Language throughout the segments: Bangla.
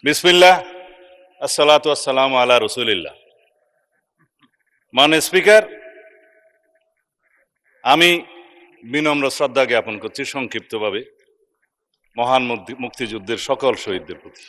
বিসমিল্লাহ, আসসালাতু আসসালামু আলা রসুলিল্লাহ। মাননীয় স্পিকার, আমি বিনম্র শ্রদ্ধা জ্ঞাপন করছি সংক্ষিপ্তভাবে মহান মুক্তিযুদ্ধের সকল শহীদদের প্রতি।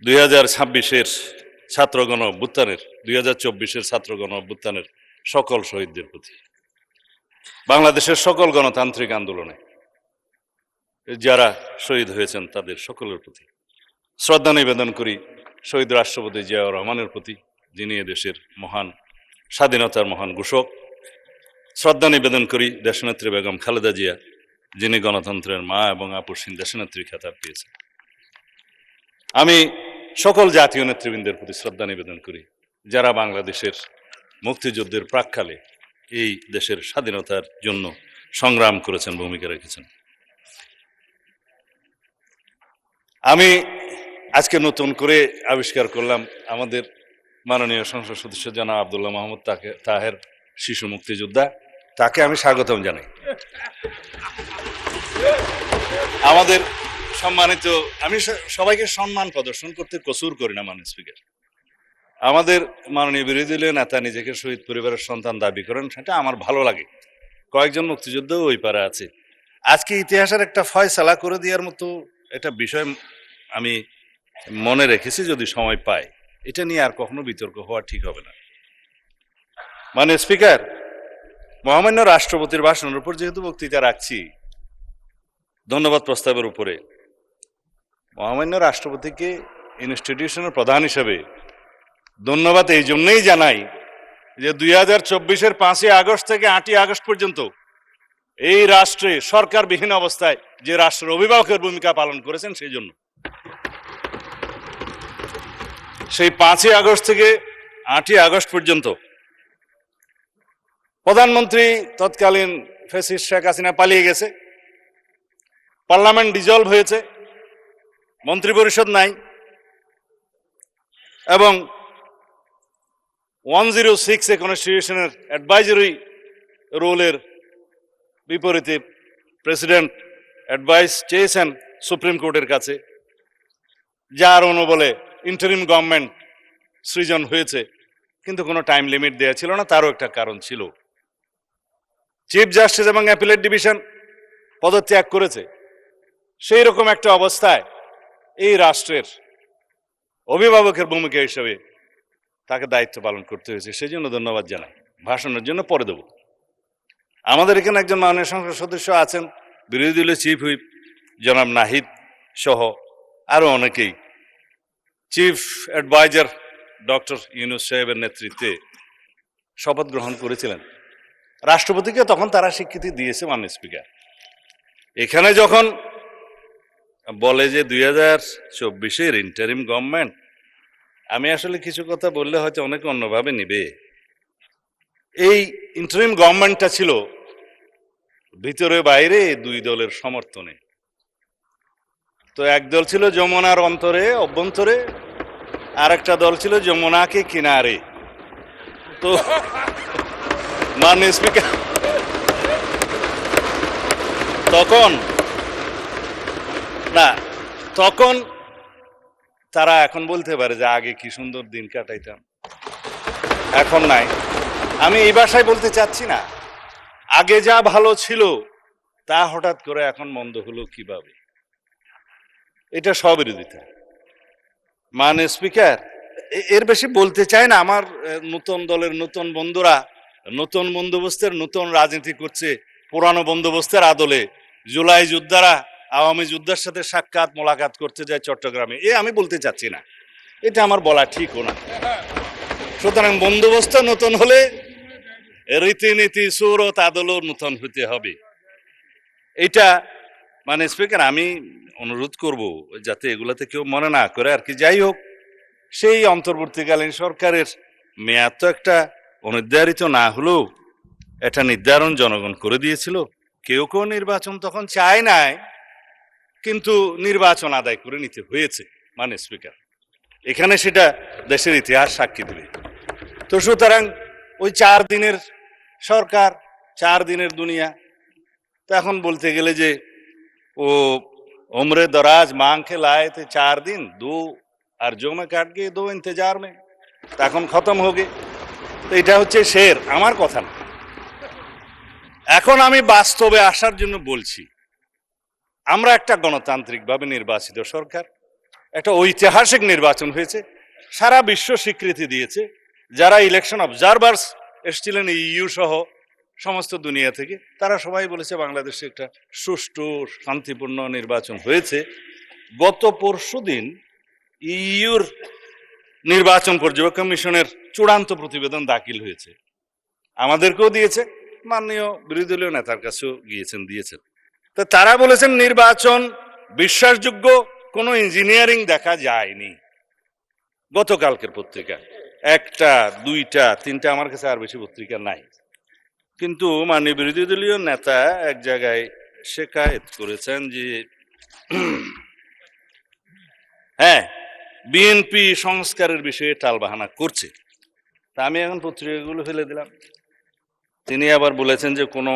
2026-এর ছাত্রগণ অভ্যুত্থানের 2024-এর ছাত্রগণ অভ্যুত্থানের সকল শহীদদের প্রতি, বাংলাদেশের সকল গণতান্ত্রিক আন্দোলনে যারা শহীদ হয়েছেন তাদের সকলের প্রতি শ্রদ্ধা নিবেদন করি। শহীদ রাষ্ট্রপতি জিয়াউর রহমানের প্রতি, যিনি দেশের মহান স্বাধীনতার মহান ঘোষক। শ্রদ্ধা নিবেদন করি দেশনেত্রী বেগম খালেদা জিয়া, যিনি গণতন্ত্রের মা এবং আপসহীন দেশনেত্রী খেতাব পেয়েছেন। আমি সকল জাতীয় নেতৃবৃন্দের প্রতি শ্রদ্ধা নিবেদন করি, যারা বাংলাদেশের মুক্তিযুদ্ধের প্রাক্কালে এই দেশের স্বাধীনতার জন্য সংগ্রাম করেছেন, ভূমিকা রেখেছেন। আমি আজকে নতুন করে আবিষ্কার করলাম আমাদের মাননীয় সংসদ সদস্য জনাব আব্দুল্লাহ মাহমুদ তাহের, শিশু মুক্তিযোদ্ধা। তাকে আমি স্বাগতম জানাই। আমাদের সম্মানিত, আমি সবাইকে সম্মান প্রদর্শন করতে কসুর করি না মাননীয় স্পিকার। আমাদের মাননীয় বিরোধী দলীয় নেতা নিজেকে শহীদ পরিবারের সন্তান দাবি করেন, সেটা আমার ভালো লাগে। কয়েকজন মুক্তিযুদ্ধ ওই পারে আছে। আজকে ইতিহাসের একটা ফয়সালা করে দেওয়ার মতো একটা বিষয় আমি মনে রেখেছি, যদি সময় পাই এটা নিয়ে আর কখনো বিতর্ক হওয়া ঠিক হবে না। মাননীয় স্পিকার, মহামান্য রাষ্ট্রপতির ভাষণের উপর যেহেতু বক্তৃতা রাখছি, ধন্যবাদ প্রস্তাবের উপরে মহামান্য রাষ্ট্রপতিকে ইনস্টিটিউশনের প্রধান হিসেবে ধন্যবাদ এই জন্যই জানাই যে 2024-এর 5ই আগস্ট থেকে 8ই আগস্ট পর্যন্ত এই রাষ্ট্রে সরকারবিহীন অবস্থায় যে রাষ্ট্রের অভিভাবকের ভূমিকা পালন করেছেন, সেই জন্য সেই 5ই আগস্ট থেকে 8ই আগস্ট পর্যন্ত প্রধানমন্ত্রী তৎকালীন ফ্যাসিস্ট শেখ হাসিনা পালিয়ে গেছে, পার্লামেন্ট ডিজলভ হয়েছে, মন্ত্রিপরিষদ নাই, এবং 106 কনস্টিটিউশনের অ্যাডভাইজারি রোলের বিপরীতে প্রেসিডেন্ট অ্যাডভাইস চেয়েছেন সুপ্রিম কোর্টের কাছে, যার অনুবলে ইন্টারিম গভর্নমেন্ট সৃজন হয়েছে, কিন্তু কোনো টাইম লিমিট দেওয়া ছিল না। তারও একটা কারণ ছিল, চিফ জাস্টিস এবং অ্যাপিলেট ডিভিশন পদত্যাগ করেছে। সেই রকম একটা অবস্থায় এই রাষ্ট্রের অভিভাবকের ভূমিকা হিসেবে তাকে দায়িত্ব পালন করতে হয়েছে। সেই জন্য ধন্যবাদ জানাই। ভাষণের জন্য পরে দেব। আমাদের এখানে একজন মাননীয় সংসদ সদস্য আছেন, বিরোধী দলীয় চিফ হুইপ জনাব নাহিদ সহ আরো অনেকেই চিফ অ্যাডভাইজার ডক্টর ইউনূস সাহেবের নেতৃত্বে শপথ গ্রহণ করেছিলেন। রাষ্ট্রপতিকে তখন তারা স্বীকৃতি দিয়েছে। মাননীয় স্পিকার, এখানে যখন বলে যে 2024-এর ইন্টারিম গভর্নমেন্ট, আমি আসলে কিছু কথা বললে হয়তো অনেকে অন্যভাবে নিবে। এই ইন্টারিম গভর্নমেন্টটা ছিল ভিতরে বাইরে দুই দলের সমর্থনে। তো এক দল ছিল যমুনার অভ্যন্তরে, আর একটা দল ছিল যমুনাকে কিনারে। তো মাননীয় স্পিকার, তখন তারা এখন বলতে পারে যে আগে কি সুন্দর দিন কাটাইতাম, এখন নাই। আমি এই ভাষায় বলতে চাচ্ছি না, আগে যা ভালো ছিল তা হঠাৎ করে এখন মন্দ হলো কিভাবে, এটা স্ববিরোধিতা। মাননীয় স্পিকার, এর বেশি বলতে চাই না। আমার নতুন দলের নতুন বন্ধুরা নতুন বন্দোবস্তের নতুন রাজনীতি করছে, পুরানো বন্দোবস্তের আদলে জুলাই যোদ্ধারা আওয়ামী যোদ্ধার সাথে সাক্ষাৎ মোলাকাত করতে যায় চট্টগ্রামে। আমি বলতে চাচ্ছি না, এটা আমার বলা ঠিকও না। সুতরাং বন্দোবস্ত নতুন হলে রীতিনীতি সুরত আদলও নতুন হতে হবে। এটা মানে স্পিকার, আমি অনুরোধ করব যাতে এগুলাতে কেউ মনে না করে আর কি। যাই হোক, সেই অন্তর্বর্তীকালীন সরকারের মেয়াদ তো একটা অনির্ধারিত না হলেও এটা নির্ধারণ জনগণ করে দিয়েছিল। কেউ নির্বাচন তখন চায় নাই, কিন্তু নির্বাচন আদায় করে নিতে হয়েছে। মানে স্পিকার, এখানে সেটা দেশের ইতিহাস সাক্ষী দেবে। তো সুতরাং ওই 4 দিনের সরকার, 4 দিনের দুনিয়া। তো এখন বলতে গেলে যে उम्र दराज मांग के लाए थे 4 दिन, 2 अर्जों में काट गए, 2 इंतजार में, এখন খতম হোগে। তো এটা হচ্ছে শের, আমার কথা না। এখন আমি বাস্তবে আসার জন্য বলছি, আমরা একটা গণতান্ত্রিকভাবে নির্বাচিত সরকার, একটা ঐতিহাসিক নির্বাচন হয়েছে, সারা বিশ্ব স্বীকৃতি দিয়েছে। যারা ইলেকশন অবজারভার্স এসেছিলেন ইইউ সহ সমস্ত দুনিয়া থেকে, তারা সবাই বলেছে বাংলাদেশে একটা সুষ্ঠু শান্তিপূর্ণ নির্বাচন হয়েছে। গত পরশুদিন ইইউর নির্বাচন পর্যবেক্ষণ মিশনের চূড়ান্ত প্রতিবেদন দাখিল হয়েছে, আমাদেরকেও দিয়েছে, মাননীয় বিরোধী দলীয় নেতার কাছেও দিয়েছেন। তো তারা বলেছেন নির্বাচন বিশ্বাসযোগ্য, কোনো ইঞ্জিনিয়ারিং দেখা যায়নি। গতকালকের পত্রিকা 1টা 2টা 3টা, আমার কাছে আর বেশি পত্রিকা নাই। কিন্তু মাননীয় বিরোধী দলীয় নেতা এক জায়গায় শেকায়েত করেছেন যে হ্যাঁ, বিএনপি সংস্কারের বিষয়ে টালবাহানা করছে। তা আমি এখন পত্রিকাগুলো ফেলে দিলাম। তিনি আবার বলেছেন যে কোনো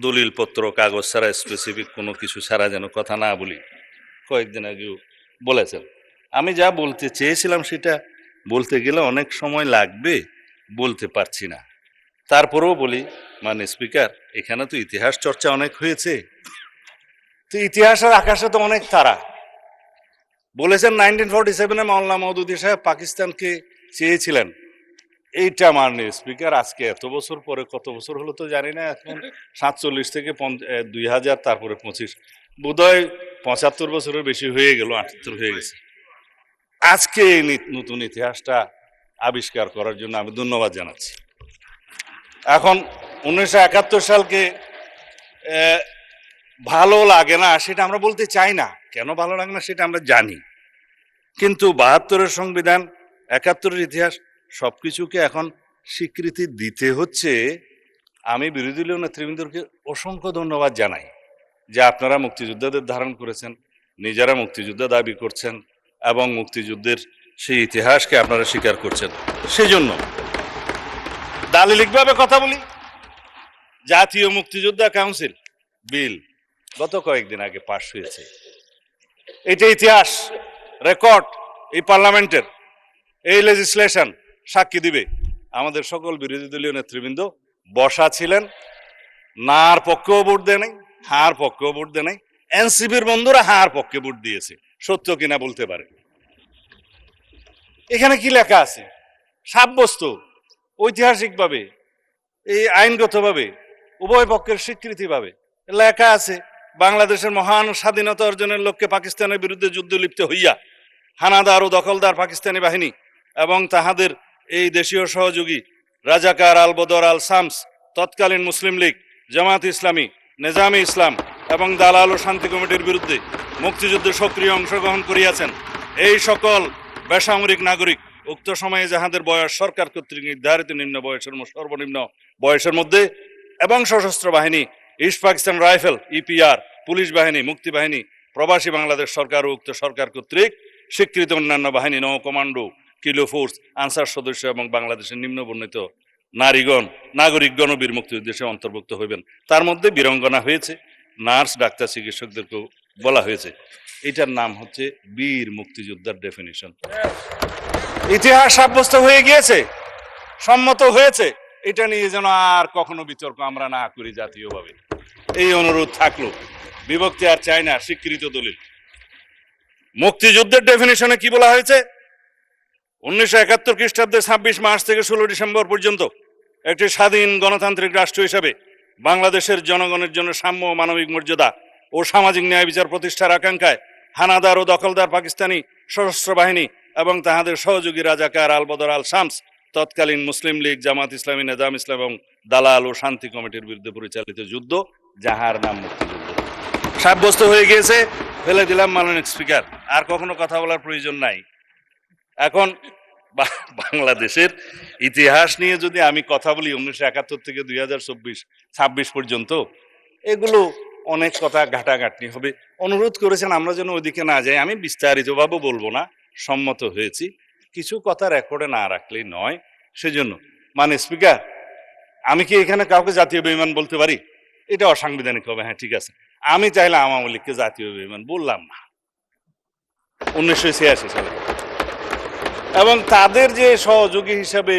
দলিলপত্র কাগজ ছাড়া, স্পেসিফিক কোনো কিছু ছাড়া যেন কথা না বলি, কয়েকদিন আগেও বলেছেন। আমি যা বলতে চেয়েছিলাম সেটা বলতে গেলে অনেক সময় লাগবে, বলতে পারছি না। তারপরেও বলি, মানে স্পিকার, এখানে তো ইতিহাস চর্চা অনেক হয়েছে, তো ইতিহাসের আকাশে তো অনেক তারা। বলেছেন 1947-এ মাওলানা মওদুদী সাহেব পাকিস্তানকে চেয়েছিলেন। এইটা মাননীয় স্পিকার আজকে এত বছর পরে, কত বছর হলো তো জানি না, এখন 47 থেকে 2000, তারপরে 25, বোধহয় 75 বছরের বেশি হয়ে গেল, 78 হয়ে গেছে। আজকে এই নতুন ইতিহাসটা আবিষ্কার করার জন্য আমি ধন্যবাদ জানাচ্ছি। এখন 1971 সালকে ভালো লাগে না সেটা আমরা বলতে চাই না, কেন ভালো লাগে না সেটা আমরা জানি, কিন্তু 72-এর সংবিধান, 71-এর ইতিহাস, সবকিছুকে এখন স্বীকৃতি দিতে হচ্ছে। আমি বিরোধী দলীয় নেতৃবৃন্দকে অসংখ্য ধন্যবাদ জানাই যে আপনারা মুক্তিযোদ্ধাদের ধারণ করেছেন, নিজেরা মুক্তিযোদ্ধা দাবি করছেন এবং মুক্তিযুদ্ধের সেই ইতিহাসকে আপনারা স্বীকার করছেন। সেজন্য দালিলিকভাবে কথা বলি, জাতীয় মুক্তিযোদ্ধা কাউন্সিল বিল গত কয়েকদিন আগে পাশ হয়েছে। এটা ইতিহাস, রেকর্ড, এই পার্লামেন্টের এই লেজিসলেশন সাক্ষী দিবে। আমাদের সকল বিরোধী দলীয় নেতৃবৃন্দ বসা ছিলেন, নার পক্ষেও ভোট দেয় নাই, হার পক্ষেও ভোট দেয় নাই। এনসিপির বন্ধুরা হার পক্ষে ভোট দিয়েছে, সত্য কিনা বলতে পারে। এখানে কি লেখা আছে? সাব্যস্ত ঐতিহাসিকভাবে, এই আইনগতভাবে, উভয় পক্ষের স্বীকৃতি ভাবে লেখা আছে, বাংলাদেশের মহান স্বাধীনতা অর্জনের লক্ষ্যে পাকিস্তানের বিরুদ্ধে যুদ্ধ লিপ্ত হইয়া হানাদার ও দখলদার পাকিস্তানি বাহিনী এবং তাহাদের এই দেশীয় সহযোগী রাজাকার আল বদর আল শামস, তৎকালীন মুসলিম লীগ, জামাত ইসলামী, নিজামী ইসলাম এবং দালাল ও শান্তি কমিটির বিরুদ্ধে মুক্তিযুদ্ধে সক্রিয় অংশগ্রহণ করিয়াছেন। এই সকল বেসামরিক নাগরিক উক্ত সময়ে যাহাদের বয়স সরকার কর্তৃক নির্ধারিত নিম্ন বয়সের সর্বনিম্ন বয়সের মধ্যে এবং সশস্ত্র বাহিনী, east Pakistan rifle, EPR, police বাহিনী, মুক্তি বাহিনী, প্রবাসী বাংলাদেশ সরকার ও উক্ত সরকার কর্তৃক স্বীকৃত অন্যান্য বাহিনী, নৌ কমান্ডো, কিলো ফোর্স, আনসার সদস্য এবং বাংলাদেশের নিম্ন বর্ণিত নারীগণ, নাগরিকগণ ও বীর মুক্তিযুদ্ধে অন্তর্ভুক্ত হইবেন। তার মধ্যে বীরঙ্গনা হয়েছে, নার্স, ডাক্তার, চিকিৎসকদেরকেও বলা হয়েছে। এটার নাম হচ্ছে বীর মুক্তিযোদ্ধার ডেফিনিশন। ইতিহাস সাব্যস্ত হয়ে গিয়েছে, সম্মত হয়েছে, এটা নিয়ে যেন আর কখনো বিতর্ক আমরা না করি জাতীয়ভাবে, এই অনুরোধ থাকলো। বিভক্তি আর চাই না, স্বীকৃত দলিল। মুক্তিযুদ্ধের ডেফিনিশনে কি বলা হয়েছে? 1971 খ্রিস্টাব্দে 26 মার্চ থেকে 16 ডিসেম্বর পর্যন্ত একটি স্বাধীন গণতান্ত্রিক রাষ্ট্র হিসাবে বাংলাদেশের জনগণের জন্য সাম্য, মানবিক মর্যাদা ও সামাজিক ন্যায় বিচার প্রতিষ্ঠার আকাঙ্ক্ষায় হানাদার ও দখলদার পাকিস্তানি সশস্ত্র বাহিনী এবং তাহাদের সহযোগী রাজাকার আল বদর আল শামস, তৎকালীন মুসলিম লীগ, জামাত ইসলামী, নিজাম ইসলাম এবং দালাল ও শান্তি কমিটির বিরুদ্ধে পরিচালিত যুদ্ধ, যাহার নাম মুক্তিযুদ্ধ, সাব্যস্ত হয়ে গিয়েছে। ফেলে দিলাম মাননীয় স্পিকার, আর কখনো কথা বলার প্রয়োজন নাই। এখন বাংলাদেশের ইতিহাস নিয়ে যদি আমি কথা বলি 1971 থেকে 2026 পর্যন্ত, এগুলো অনেক কথা ঘাটাঘাটনি হবে। অনুরোধ করেছেন আমরা যেন ওইদিকে না যাই, আমি বিস্তারিতভাবে বলবো না, সম্মত হয়েছি। কিছু কথা রেকর্ডে না রাখলেই নয়, সেজন্য মানে স্পিকার, আমি কি এখানে কাউকে জাতীয় বেঈমান বলতে পারি? এটা অসাংবিধানিক হবে। হ্যাঁ, ঠিক আছে, আমি চাইলে আওয়ামী লীগকে জাতীয় বেঈমান বললাম না 1986 সালে। এবং তাদের যে সহযোগী হিসাবে,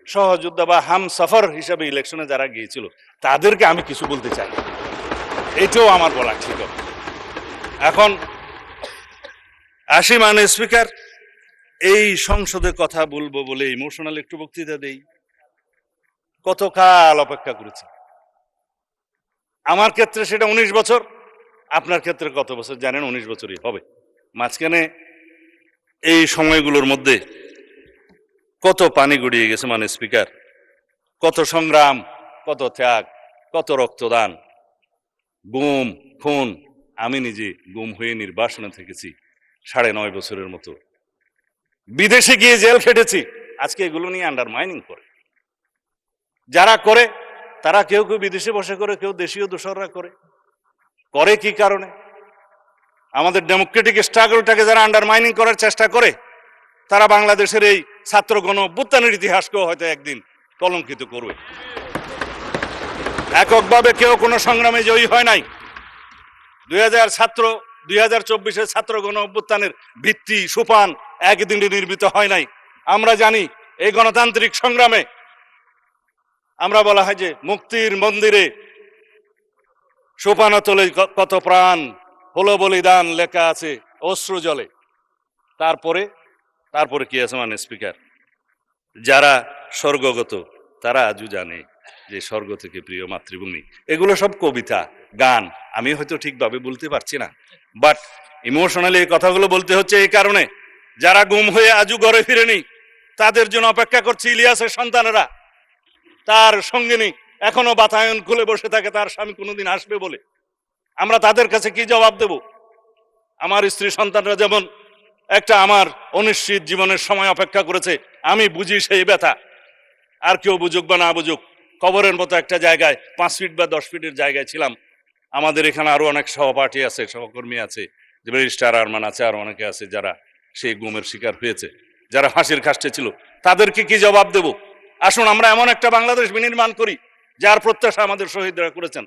সহযোদ্ধা বা হামসফর হিসাবে ইলেকশনে যারা গিয়েছিল, তাদেরকে আমি কিছু বলতে চাই, এটাও আমার বলা ঠিক হবে। এখন আসি মাননীয় স্পিকার, এই সংসদে কথা বলবো বলে ইমোশনাল একটু বক্তৃতা দেই। কতকাল অপেক্ষা করেছি। আমার ক্ষেত্রে সেটা 19 বছর, আপনার ক্ষেত্রে কত বছর জানেন? 19 বছরই হবে। মাঝখানে এই সময়গুলোর মধ্যে কত পানি গড়িয়ে গেছে মাননীয় স্পিকার, কত সংগ্রাম, কত ত্যাগ, কত রক্তদান, গুম খুন। আমি নিজে গুম হয়ে নির্বাসনে থেকেছি 9.5 বছরের মতো, বিদেশে গিয়ে জেল খেটেছি। আজকে এগুলো নিয়ে আন্ডারমাইনিং করে যারা করে, তারা কেউ কেউ বিদেশে বসে করে, কেউ দেশীয় দোসররা করে কি কারণে? আমাদের ডেমোক্রেটিক স্ট্রাগলটাকে যারা আন্ডারমাইনিং করার চেষ্টা করে, তারা বাংলাদেশের এই ছাত্র গণ অভ্যুত্থানের ইতিহাসকেও হয়তো একদিন কলঙ্কিত করবে। এককভাবে কেউ কোনো সংগ্রামে জয়ী হয় নাই। 2024 ছাত্র গণ অভ্যুত্থানের ভিত্তি সোপান একদিনে নির্মিত হয় নাই। আমরা জানি এই গণতান্ত্রিক সংগ্রামে আমরা বলা হয় যে মুক্তির মন্দিরে সোপানতলে কত প্রাণ হলো বলিদান লেখা আছে অশ্রু জলে। তারপরে কি আছে মানে স্পিকার, যারা স্বর্গগত তারা আজও জানে যে স্বর্গ থেকে প্রিয় মাতৃভূমি। এগুলো সব কবিতা, গান, আমি হয়তো ঠিকভাবে বলতে পারছি না, বাট ইমোশনালি এই কথাগুলো বলতে হচ্ছে এই কারণে, যারা গুম হয়ে আজও ঘরে ফিরেনি, তাদের জন্য অপেক্ষা করছে ইলিয়াসের সন্তানেরা। তার সঙ্গিনী এখনো বাতায়ন খুলে বসে থাকে তার স্বামী কোনোদিন আসবে বলে। আমরা তাদের কাছে কি জবাব দেব? আমার স্ত্রী সন্তানরা যেমন একটা আমার অনিশ্চিত জীবনের সময় অপেক্ষা করেছে, আমি বুঝি সেই ব্যথা। আর কেউ বুঝুক বা না বুঝুক, কবরের মতো একটা জায়গায় 5 ফিট বা 10 ফিটের জায়গায় ছিলাম। আমাদের এখানে আরো অনেক সহপাঠী আছে, সহকর্মী আছে, ব্যারিস্টার আরমান আছে, আর অনেকে আছে যারা সেই গুমের শিকার হয়েছে, যারা ফাঁসির কাস্টে ছিল। তাদেরকে কি জবাব দেব? আসুন আমরা এমন একটা বাংলাদেশ বিনির্মাণ করি যার প্রত্যাশা আমাদের শহীদরা করেছেন,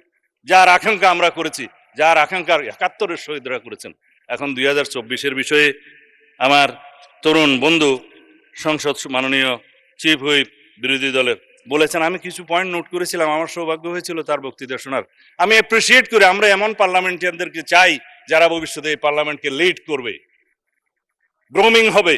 যার আকাঙ্ক্ষা আমরা করেছি, যার আকাঙ্ক্ষার 71-এর শহীদরা করেছেন। এখন 2024-এর বিষয়ে আমার তরুণ বন্ধু সংসদ মাননীয় চিফ হুইপ বিরোধী দলের বলেছেন, আমি কিছু পয়েন্ট নোট করেছিলাম, আমার সৌভাগ্য হয়েছিল তার বক্তৃতা শোনার। আমি অ্যাপ্রিসিয়েট করি, আমরা এমন পার্লামেন্টারিয়ানদেরকে চাই যারা ভবিষ্যতে এই পার্লামেন্টকে লিড করবে। গ্রোমিং হবে,